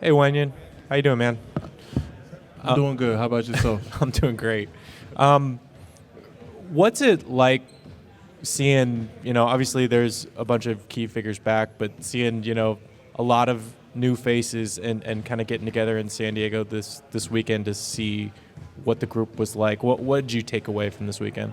Hey, Wenyen. How you doing, man? I'm doing good. How about yourself? I'm doing great. Um, what's it like seeing, obviously there's a bunch of key figures back, but seeing, a lot of new faces and kind of getting together in San Diego this weekend to see what the group was like. What did you take away from this weekend?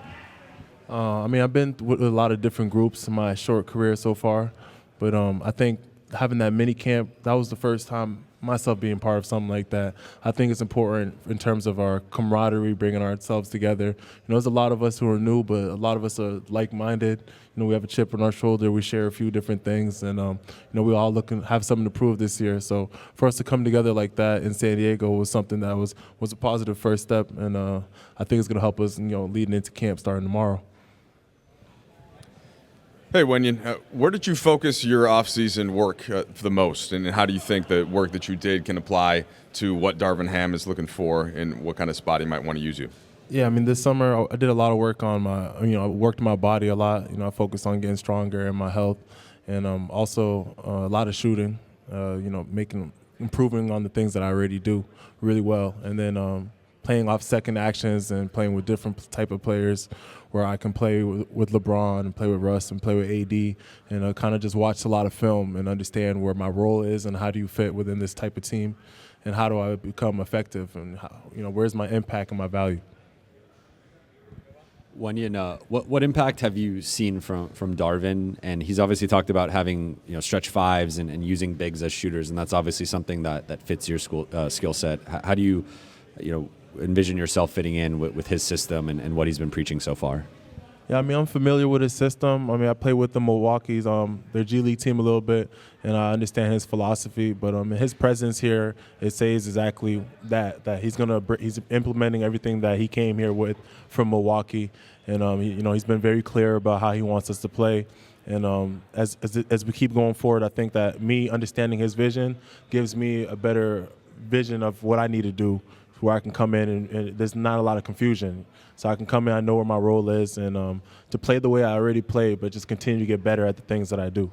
I've been with a lot of different groups in my short career so far, but I think having that mini camp, that was the first time myself being part of something like that. I think it's important in terms of our camaraderie, bringing ourselves together. There's a lot of us who are new, but a lot of us are like-minded. We have a chip on our shoulder. We share a few different things, and we all have something to prove this year. So for us to come together like that in San Diego was something that was a positive first step, and I think it's going to help us, leading into camp starting tomorrow. Hey, Wenyen, where did you focus your off-season work the most, and how do you think the work that you did can apply to what Darvin Ham is looking for and what kind of spot he might want to use you? Yeah, this summer I did a lot of work on I worked my body a lot. I focused on getting stronger and my health, and also a lot of shooting, improving on the things that I already do really well, and then playing off second actions and playing with different type of players where I can play with LeBron and play with Russ and play with AD and kind of just watch a lot of film and understand where my role is and how do you fit within this type of team and how do I become effective and where's my impact and my value. Wenyen, what impact have you seen from Darvin? And he's obviously talked about having stretch fives and using bigs as shooters, and that's obviously something that fits your skill set. How do you envision yourself fitting in with his system and what he's been preaching so far? Yeah, I'm familiar with his system. I play with the Milwaukee's, their G League team a little bit, and I understand his philosophy. But his presence here, it says exactly that he's implementing everything that he came here with from Milwaukee, and he's been very clear about how he wants us to play. And as we keep going forward, I think that me understanding his vision gives me a better vision of what I need to do, where I can come in and there's not a lot of confusion. So I can come in, I know where my role is, and to play the way I already play, but just continue to get better at the things that I do.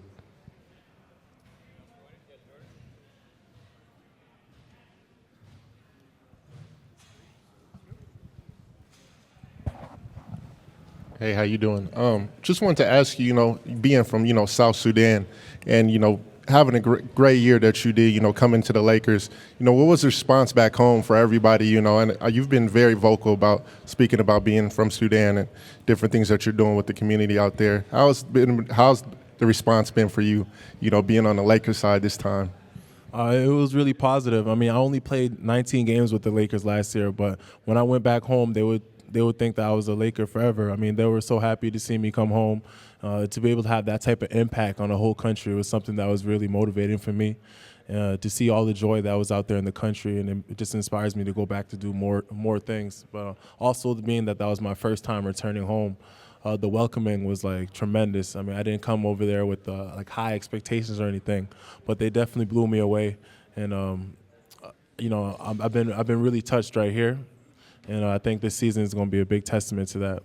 Hey, how you doing? Just wanted to ask you, being from, South Sudan and, having a great year that you did, coming to the Lakers, what was the response back home for everybody, and you've been very vocal about speaking about being from Sudan and different things that you're doing with the community out there. How's the response been for you, being on the Lakers side this time? It was really positive. I only played 19 games with the Lakers last year, but when I went back home, they would think that I was a Laker forever. They were so happy to see me come home. To be able to have that type of impact on the whole country was something that was really motivating for me. To see all the joy that was out there in the country, and it just inspires me to go back to do more things. But also being that was my first time returning home, the welcoming was tremendous. I didn't come over there with high expectations or anything, but they definitely blew me away. And I've been really touched right here. And I think this season is going to be a big testament to that.